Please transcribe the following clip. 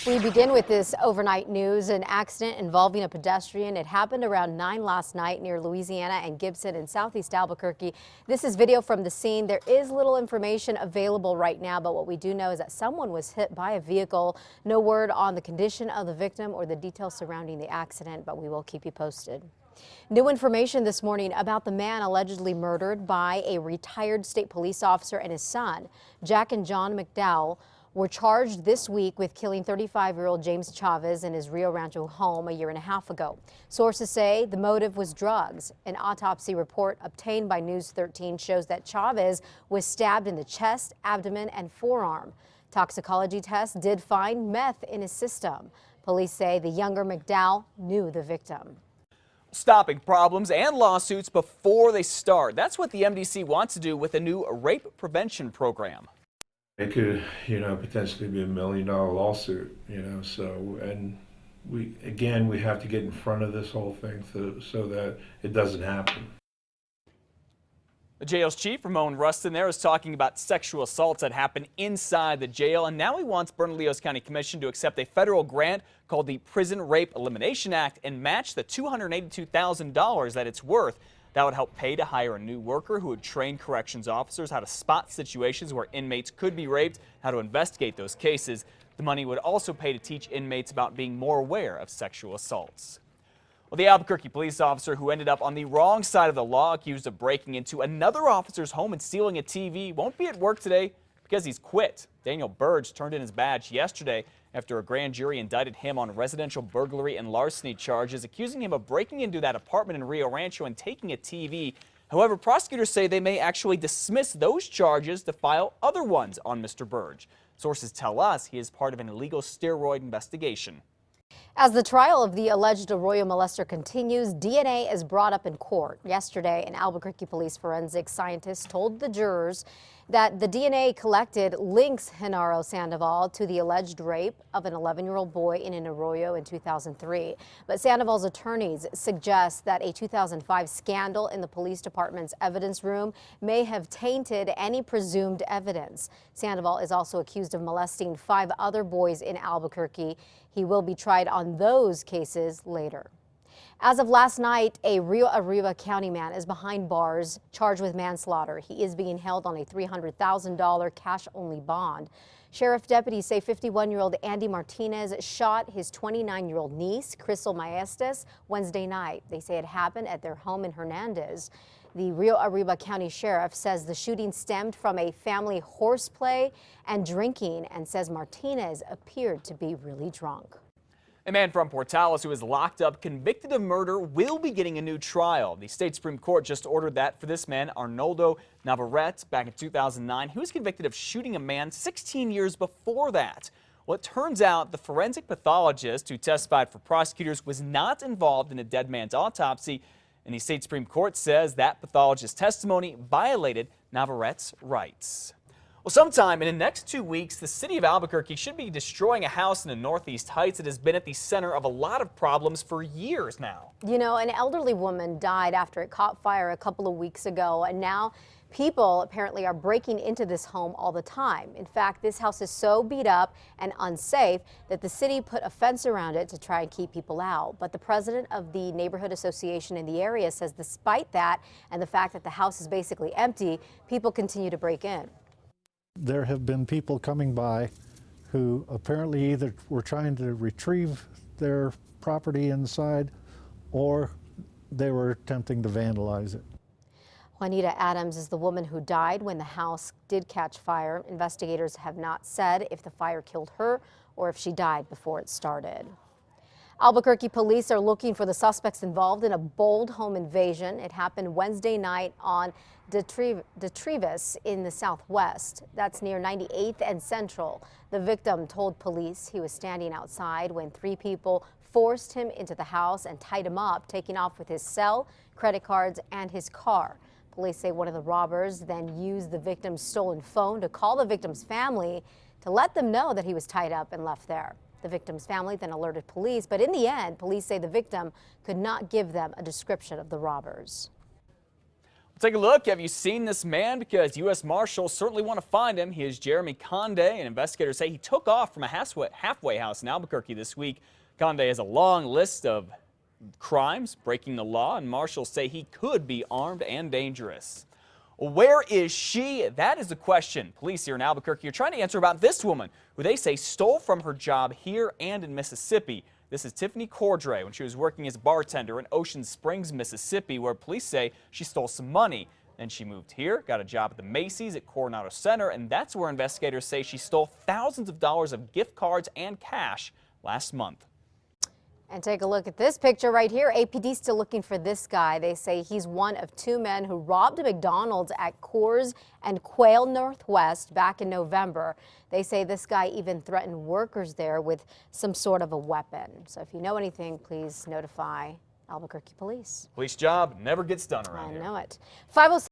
We begin with this overnight news, an accident involving a pedestrian. It happened around 9 last night near Louisiana and Gibson in southeast Albuquerque. This is video from the scene. There is little information available right now, but what we do know is that someone was hit by a vehicle. No word on the condition of the victim or the details surrounding the accident, but we will keep you posted. New information this morning about the man allegedly murdered by a retired state police officer and his son. Jack and John McDowell were charged this week with killing 35-year-old James Chavez in his Rio Rancho home a year and a half ago. Sources say the motive was drugs. An autopsy report obtained by News 13 shows that Chavez was stabbed in the chest, abdomen, and forearm. Toxicology tests did find meth in his system. Police say the younger McDowell knew the victim. Stopping problems and lawsuits before they start. That's what the MDC wants to do with a new rape prevention program. It could, potentially be $1 million lawsuit, and we have to get in front of this whole thing so that it doesn't happen. The jail's chief, Ramon Rustin, there is talking about sexual assaults that happen inside the jail, and now he wants Bernalillo County Commission to accept a federal grant called the Prison Rape Elimination Act and match the $282,000 that it's worth. That would help pay to hire a new worker who would train corrections officers how to spot situations where inmates could be raped, how to investigate those cases. The money would also pay to teach inmates about being more aware of sexual assaults. Well, the Albuquerque police officer who ended up on the wrong side of the law, accused of breaking into another officer's home and stealing a TV, won't be at work today because he's quit. Daniel Burge turned in his badge yesterday after a grand jury indicted him on residential burglary and larceny charges, accusing him of breaking into that apartment in Rio Rancho and taking a TV. However, prosecutors say they may actually dismiss those charges to file other ones on Mr. Burge. Sources tell us he is part of an illegal steroid investigation. As the trial of the alleged Arroyo molester continues, DNA is brought up in court. Yesterday, an Albuquerque police forensic scientist told the jurors that the DNA collected links Henna Sandoval to the alleged rape of an 11-year-old boy in an Arroyo in 2003. But Sandoval's attorneys suggest that a 2005 scandal in the police department's evidence room may have tainted any presumed evidence. Sandoval is also accused of molesting 5 other boys in Albuquerque. He will be tried on those cases later. As of last night, a Rio Arriba County man is behind bars charged with manslaughter. He is being held on a $300,000 cash-only bond. Sheriff deputies say 51-year-old Andy Martinez shot his 29-year-old niece, Crystal Maestas, Wednesday night. They say it happened at their home in Hernandez. The Rio Arriba County Sheriff says the shooting stemmed from a family horseplay and drinking, and says Martinez appeared to be really drunk. A man from Portales who is locked up convicted of murder will be getting a new trial. The state Supreme Court just ordered that for this man, Arnoldo Navarrete, back in 2009. He was convicted of shooting a man 16 years before that. Well, it turns out the forensic pathologist who testified for prosecutors was not involved in a dead man's autopsy, and the state Supreme Court says that pathologist's testimony violated Navarrete's rights. Well, sometime in the next 2 weeks, the city of Albuquerque should be destroying a house in the Northeast Heights that has been at the center of a lot of problems for years now. An elderly woman died after it caught fire a couple of weeks ago, and now people apparently are breaking into this home all the time. In fact, this house is so beat up and unsafe that the city put a fence around it to try and keep people out. But the president of the neighborhood association in the area says despite that and the fact that the house is basically empty, people continue to break in. There have been people coming by who apparently either were trying to retrieve their property inside or they were attempting to vandalize it. Juanita Adams is the woman who died when the house did catch fire. Investigators have not said if the fire killed her or if she died before it started. Albuquerque police are looking for the suspects involved in a bold home invasion. It happened Wednesday night on De Trevis in the southwest. That's near 98th and Central. The victim told police he was standing outside when 3 people forced him into the house and tied him up, taking off with his cell, credit cards, and his car. Police say one of the robbers then used the victim's stolen phone to call the victim's family to let them know that he was tied up and left there. The victim's family then alerted police, but in the end, police say the victim could not give them a description of the robbers. Take a look. Have you seen this man? Because U.S. Marshals certainly want to find him. He is Jeremy Conde, and investigators say he took off from a halfway house in Albuquerque this week. Conde has a long list of crimes, breaking the law, and marshals say he could be armed and dangerous. Where is she? That is the question. Police here in Albuquerque are trying to answer about this woman, who they say stole from her job here and in Mississippi. This is Tiffany Cordray when she was working as a bartender in Ocean Springs, Mississippi, where police say she stole some money. Then she moved here, got a job at the Macy's at Coronado Center, and that's where investigators say she stole thousands of dollars of gift cards and cash last month. And take a look at this picture right here. APD still looking for this guy. They say he's one of two men who robbed a McDonald's at Coors and Quail Northwest back in November. They say this guy even threatened workers there with some sort of a weapon. So if you know anything, please notify Albuquerque police. Police job never gets done around here. I know it. 506